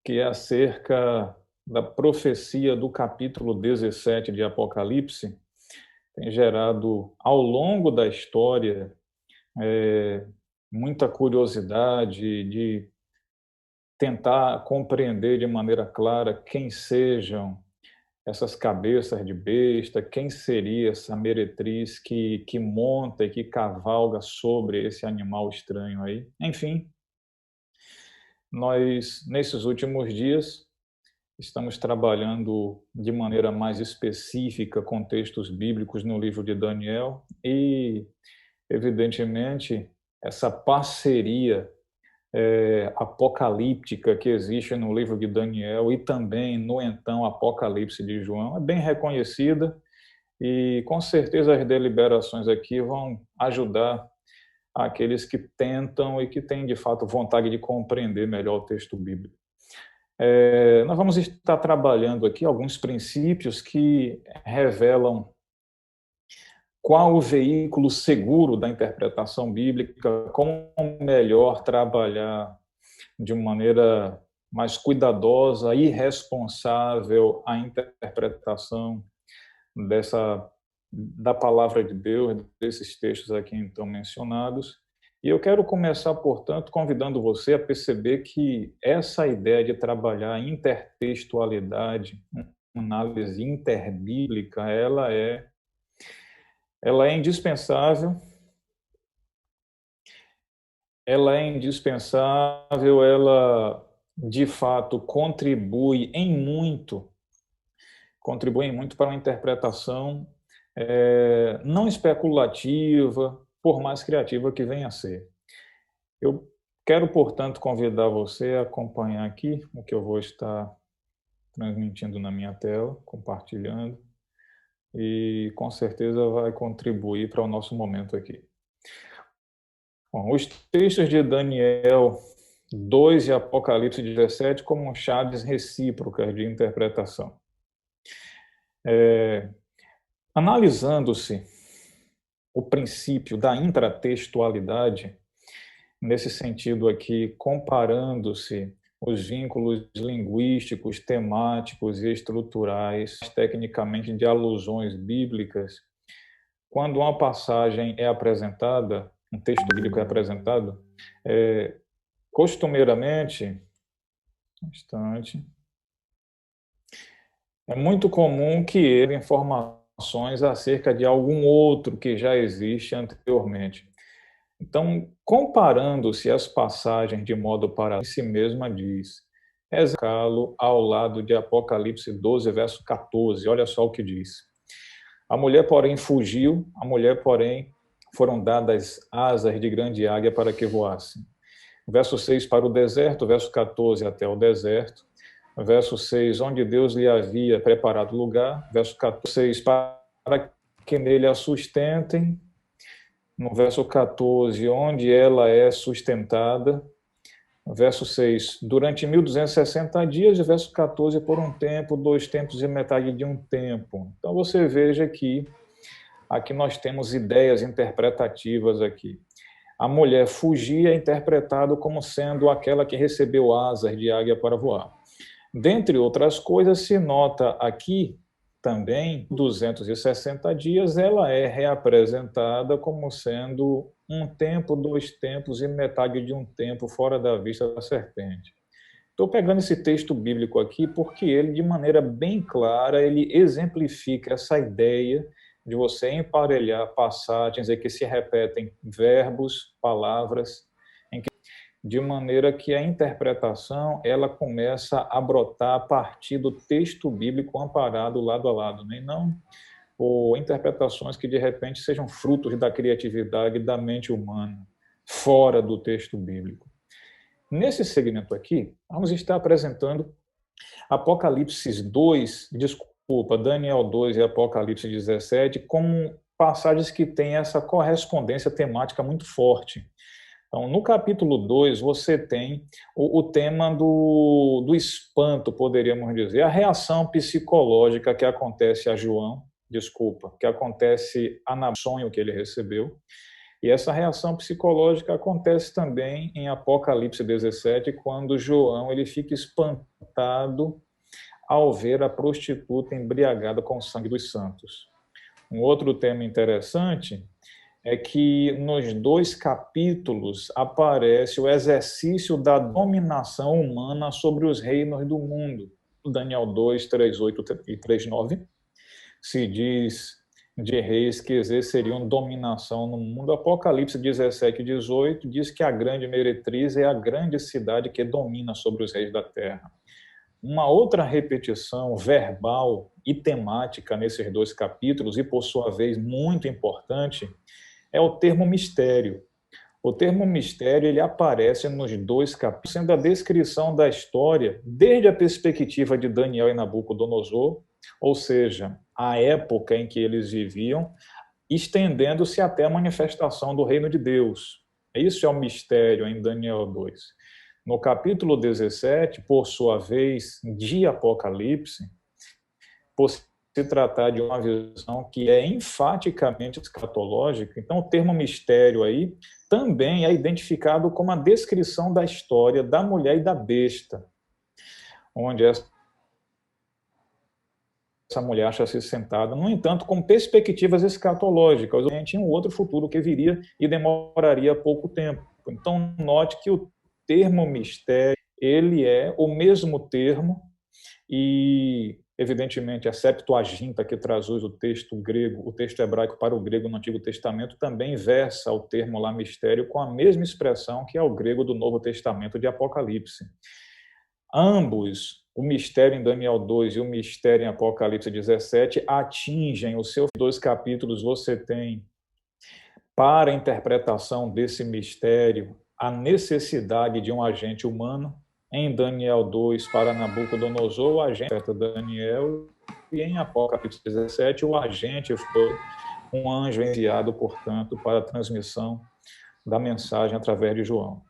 que é acerca da profecia do capítulo 17 de Apocalipse, tem gerado, ao longo da história, muita curiosidade de tentar compreender de maneira clara quem sejam essas cabeças de besta, quem seria essa meretriz que monta e que cavalga sobre esse animal estranho aí. Enfim, nós, nesses últimos dias, estamos trabalhando de maneira mais específica com textos bíblicos no livro de Daniel e, evidentemente, essa parceria apocalíptica que existe no livro de Daniel e também no então Apocalipse de João é bem reconhecida e com certeza as deliberações aqui vão ajudar aqueles que tentam e que têm de fato vontade de compreender melhor o texto bíblico. Nós vamos estar trabalhando aqui alguns princípios que revelam qual o veículo seguro da interpretação bíblica, como melhor trabalhar de maneira mais cuidadosa e responsável a interpretação da palavra de Deus, desses textos aqui então mencionados. E eu quero começar, portanto, convidando você a perceber que essa ideia de trabalhar intertextualidade, análise interbíblica, ela é indispensável, ela de fato contribui muito para uma interpretação não especulativa, por mais criativa que venha a ser. Eu quero, portanto, convidar você a acompanhar aqui o que eu vou estar transmitindo na minha tela, compartilhando, e com certeza vai contribuir para o nosso momento aqui. Bom, os textos de Daniel 2 e Apocalipse 17 como chaves recíprocas de interpretação. Analisando-se o princípio da intratextualidade, nesse sentido aqui, comparando-se os vínculos linguísticos, temáticos e estruturais, tecnicamente de alusões bíblicas, quando uma passagem é apresentada, um texto bíblico é apresentado, costumeiramente, é muito comum que ele informações acerca de algum outro que já existe anteriormente. Então, comparando-se as passagens de modo paralelo, si mesma diz, execá-lo ao lado de Apocalipse 12, verso 14, olha só o que diz. A mulher, porém, fugiu, foram dadas asas de grande águia para que voasse. Verso 6, para o deserto, verso 14, até o deserto. Verso 6, onde Deus lhe havia preparado lugar. Verso 14, para que nele a sustentem. No verso 14, onde ela é sustentada. Verso 6, durante 1260 dias. E verso 14, por um tempo, 2 tempos e metade de um tempo. Então você veja que aqui nós temos ideias interpretativas aqui. A mulher fugia é interpretado como sendo aquela que recebeu asas de águia para voar. Dentre outras coisas, se nota aqui também, 260 dias, ela é reapresentada como sendo um tempo, 2 tempos e metade de um tempo fora da vista da serpente. Estou pegando esse texto bíblico aqui porque ele, de maneira bem clara, ele exemplifica essa ideia de você emparelhar passagens em que se repetem verbos, palavras, de maneira que a interpretação ela começa a brotar a partir do texto bíblico amparado lado a lado, né? Não ou interpretações que de repente sejam frutos da criatividade da mente humana, fora do texto bíblico. Nesse segmento aqui, vamos estar apresentando Daniel 2 e Apocalipse 17 como passagens que têm essa correspondência temática muito forte. Então, no capítulo 2, você tem o tema do espanto, poderíamos dizer, a reação psicológica que acontece a João, que acontece a sonho que ele recebeu, E essa reação psicológica acontece também em Apocalipse 17, quando João ele fica espantado ao ver a prostituta embriagada com o sangue dos santos. Um outro tema interessante é que nos 2 capítulos aparece o exercício da dominação humana sobre os reinos do mundo. Daniel 2, 3:8 e 3:9 se diz de reis que exerceriam dominação no mundo. Apocalipse 17:18 diz que a grande meretriz é a grande cidade que domina sobre os reis da terra. Uma outra repetição verbal e temática nesses 2 capítulos, e por sua vez muito importante, é o termo mistério. O termo mistério ele aparece nos 2 capítulos, sendo a descrição da história desde a perspectiva de Daniel e Nabucodonosor, ou seja, a época em que eles viviam, estendendo-se até a manifestação do reino de Deus. Isso é o mistério em Daniel 2. No capítulo 17, por sua vez, de Apocalipse, por se tratar de uma visão que é enfaticamente escatológica, então o termo mistério aí também é identificado como a descrição da história da mulher e da besta, onde essa mulher acha-se sentada, no entanto, com perspectivas escatológicas, em um outro futuro que viria e demoraria pouco tempo. Então, note que o termo mistério, ele é o mesmo termo e, evidentemente, a Septuaginta, que traduz o texto grego, o texto hebraico para o grego no Antigo Testamento, também versa o termo lá mistério com a mesma expressão que é o grego do Novo Testamento de Apocalipse. Ambos, o mistério em Daniel 2 e o mistério em Apocalipse 17, atingem os seus 2 capítulos. Você tem, para a interpretação desse mistério, a necessidade de um agente humano. Em Daniel 2, para Nabucodonosor, o agente é Daniel, e em Apocalipse 17, o agente foi um anjo enviado, portanto, para a transmissão da mensagem através de João.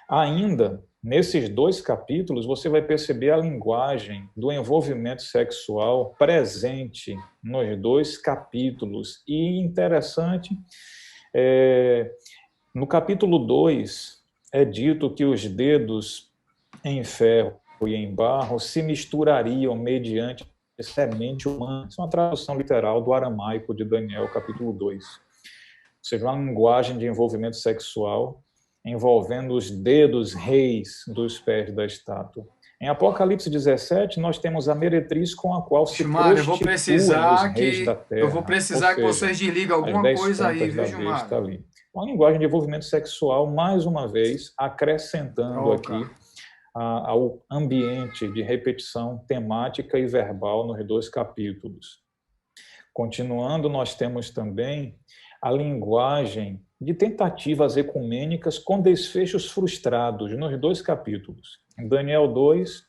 Ainda, nesses 2 capítulos, você vai perceber a linguagem do envolvimento sexual presente nos 2 capítulos. E interessante, no capítulo 2, é dito que os dedos em ferro e em barro se misturariam mediante semente humana. Isso é uma tradução literal do aramaico de Daniel, capítulo 2. Ou seja, uma linguagem de envolvimento sexual envolvendo os dedos reis dos pés da estátua. Em Apocalipse 17, nós temos a meretriz com a qual se Gilmar, prostituem os reis da eu vou terra, ou precisar que seja, vocês desligam as alguma 10 coisa aí, pontas viu, da Gilmar? besta ali. Uma linguagem de envolvimento sexual, mais uma vez, acrescentando Troca. aqui ao ambiente de repetição temática e verbal nos 2 capítulos. Continuando, nós temos também a linguagem de tentativas ecumênicas com desfechos frustrados nos 2 capítulos. Em Daniel 2,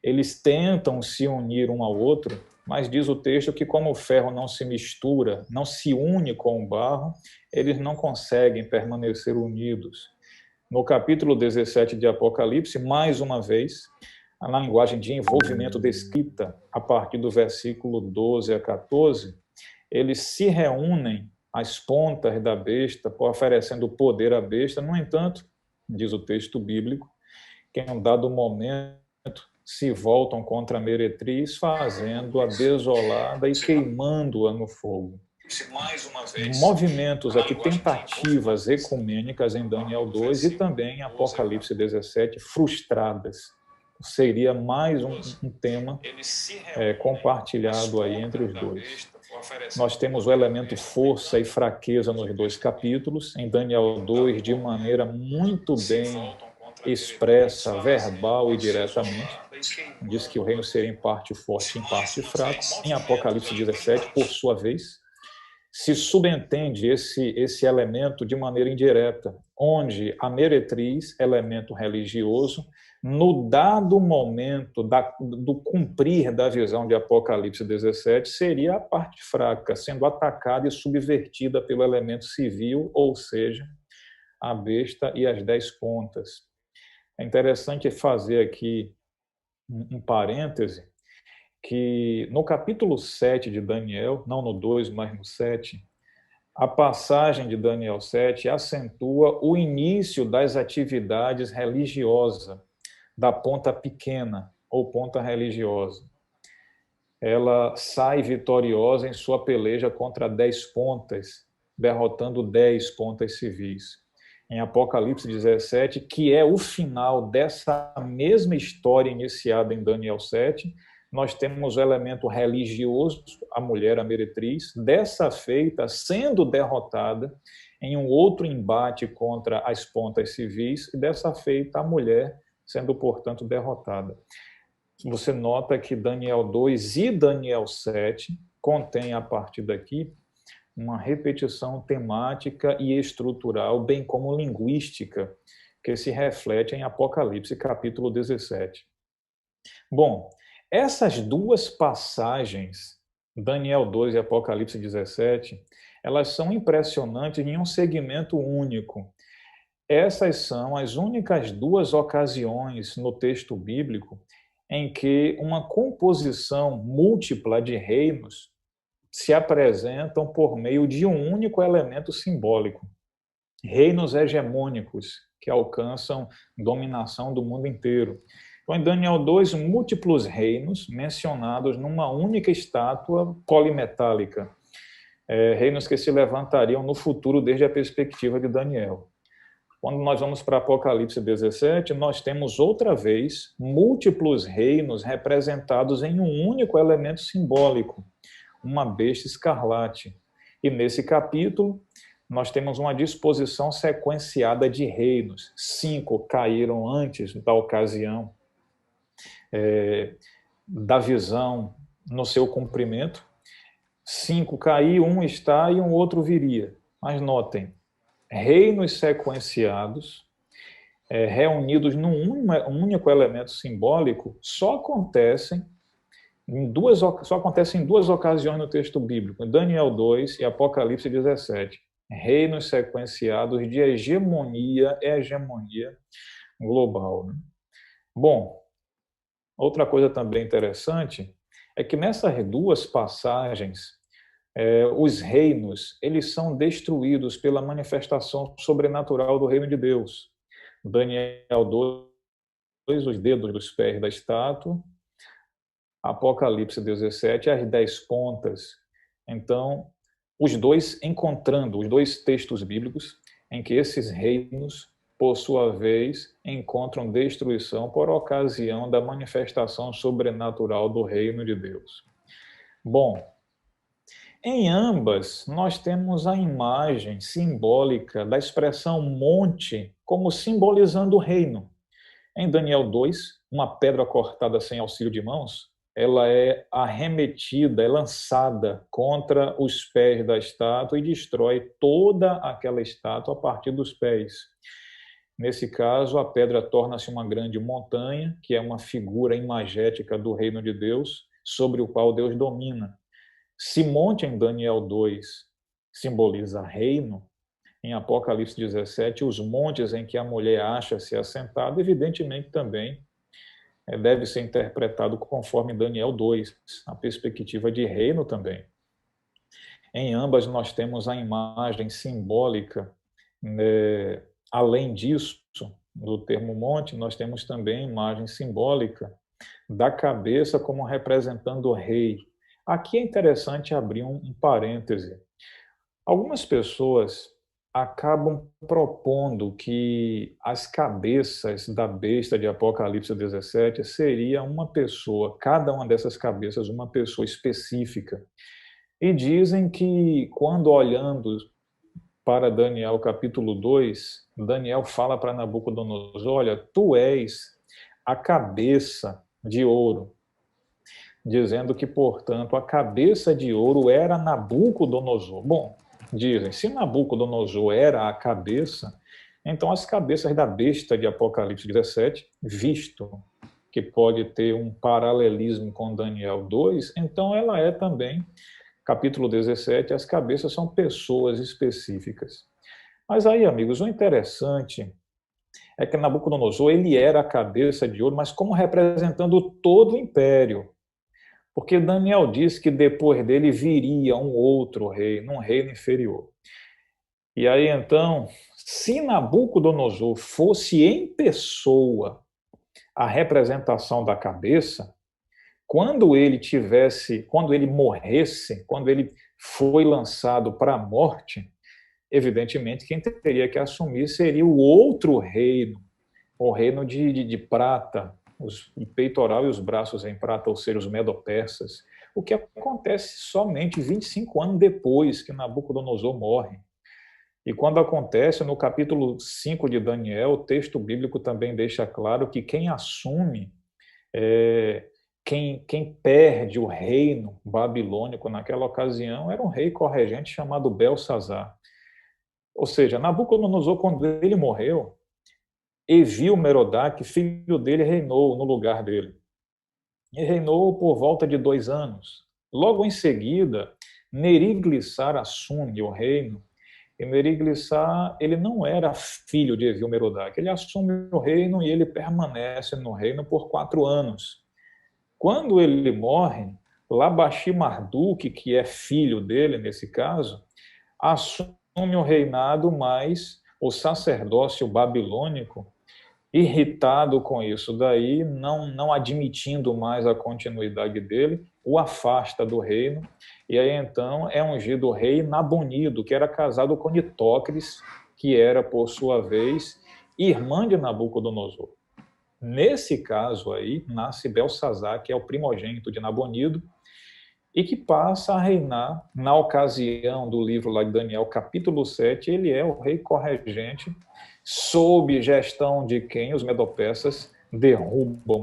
eles tentam se unir um ao outro, mas diz o texto que como o ferro não se mistura, não se une com o barro, eles não conseguem permanecer unidos. No capítulo 17 de Apocalipse, mais uma vez, na linguagem de envolvimento descrita a partir do versículo 12 a 14, eles se reúnem às pontas da besta, oferecendo poder à besta. No entanto, diz o texto bíblico, que em um dado momento se voltam contra a meretriz, fazendo-a desolada e queimando-a no fogo. Movimentos aqui, tentativas ecumênicas em Daniel 2 e também em Apocalipse 17, frustradas. Seria mais um tema compartilhado aí entre os 2. Nós temos o elemento força e fraqueza nos 2 capítulos. Em Daniel 2, de maneira muito bem expressa, verbal e diretamente. Diz que o reino seria em parte forte e em parte fraco. Em Apocalipse 17, por sua vez, se subentende esse elemento de maneira indireta, onde a meretriz, elemento religioso, no dado momento do cumprir da visão de Apocalipse 17, seria a parte fraca, sendo atacada e subvertida pelo elemento civil, ou seja, a besta e as 10 pontas. É interessante fazer aqui um parêntese, que no capítulo 7 de Daniel, não no 2, mas no 7, A passagem de Daniel 7 acentua o início das atividades religiosas da ponta pequena ou ponta religiosa. Ela sai vitoriosa em sua peleja contra 10 pontas, derrotando 10 pontas civis. Em Apocalipse 17, que é o final dessa mesma história iniciada em Daniel 7, nós temos o elemento religioso, a mulher, a meretriz, dessa feita sendo derrotada em um outro embate contra as pontas civis, e dessa feita a mulher sendo, portanto, derrotada. Você nota que Daniel 2 e Daniel 7 contêm, a partir daqui, uma repetição temática e estrutural, bem como linguística, que se reflete em Apocalipse, capítulo 17. Bom, essas duas passagens, Daniel 2 e Apocalipse 17, elas são impressionantes em um segmento único. Essas são as únicas duas ocasiões no texto bíblico em que uma composição múltipla de reinos se apresentam por meio de um único elemento simbólico. Reinos hegemônicos que alcançam dominação do mundo inteiro. Então, em Daniel 2, múltiplos reinos mencionados numa única estátua polimetálica. Reinos que se levantariam no futuro desde a perspectiva de Daniel. Quando nós vamos para Apocalipse 17, nós temos outra vez múltiplos reinos representados em um único elemento simbólico, uma besta escarlate. E nesse capítulo, nós temos uma disposição sequenciada de reinos. 5 caíram antes da ocasião da visão no seu cumprimento. 5 caíram, um está e um outro viria. Mas notem, reinos sequenciados, reunidos num único elemento simbólico, só acontecem em duas ocasiões no texto bíblico, Daniel 2 e Apocalipse 17. Reinos sequenciados de hegemonia global. Né? Bom, outra coisa também interessante é que nessas duas passagens, os reinos, eles são destruídos pela manifestação sobrenatural do reino de Deus. Daniel 2, os dedos dos pés da estátua. Apocalipse 17, as 10 pontas. Então, os dois textos bíblicos em que esses reinos, por sua vez, encontram destruição por ocasião da manifestação sobrenatural do reino de Deus. Bom, em ambas, nós temos a imagem simbólica da expressão monte como simbolizando o reino. Em Daniel 2, uma pedra cortada sem auxílio de mãos, ela é arremetida, é lançada contra os pés da estátua e destrói toda aquela estátua a partir dos pés. Nesse caso, a pedra torna-se uma grande montanha, que é uma figura imagética do reino de Deus, sobre o qual Deus domina. Se monte em Daniel 2 simboliza reino, em Apocalipse 17, os montes em que a mulher acha-se assentada, evidentemente também deve ser interpretado conforme Daniel 2, a perspectiva de reino também. Em ambas nós temos a imagem simbólica, além disso, do termo monte, nós temos também a imagem simbólica da cabeça como representando o rei. Aqui é interessante abrir um parêntese. Algumas pessoas acabam propondo que as cabeças da besta de Apocalipse 17 seria uma pessoa, cada uma dessas cabeças uma pessoa específica. E dizem que quando olhando para Daniel capítulo 2, Daniel fala para Nabucodonosor, olha, tu és a cabeça de ouro, dizendo que, portanto, a cabeça de ouro era Nabucodonosor. Bom, dizem, se Nabucodonosor era a cabeça, então as cabeças da besta de Apocalipse 17, visto que pode ter um paralelismo com Daniel 2, então ela é também, capítulo 17, as cabeças são pessoas específicas. Mas aí, amigos, o interessante é que Nabucodonosor, ele era a cabeça de ouro, mas como representando todo o império. Porque Daniel diz que depois dele viria um outro rei, num reino inferior. E aí então, se Nabucodonosor fosse em pessoa a representação da cabeça, quando ele morresse, quando ele foi lançado para a morte, evidentemente quem teria que assumir seria o outro reino, o reino de prata, o peitoral e os braços em prata, ou seja, os medo-persas, o que acontece somente 25 anos depois que Nabucodonosor morre. E quando acontece, no capítulo 5 de Daniel, o texto bíblico também deixa claro que quem assume, é, quem perde o reino babilônico naquela ocasião era um rei corregente chamado Belsazar. Ou seja, Nabucodonosor, quando ele morreu, Evil-Merodach, filho dele, reinou no lugar dele. E reinou por volta de 2 anos. Logo em seguida, Neriglissar assume o reino. E Neriglissar, ele não era filho de Evil-Merodach. Ele assume o reino e ele permanece no reino por 4 anos. Quando ele morre, Labashi-Marduk, que é filho dele nesse caso, assume o reinado, mas o sacerdócio babilônico, irritado com isso daí, não admitindo mais a continuidade dele, o afasta do reino, e aí então é ungido o rei Nabonido, que era casado com Nitócris, que era, por sua vez, irmã de Nabucodonosor. Nesse caso aí, nasce Belsazar, que é o primogênito de Nabonido, e que passa a reinar, na ocasião do livro lá de Daniel, capítulo 7, ele é o rei corregente, sob gestão de quem os medo-persas derrubam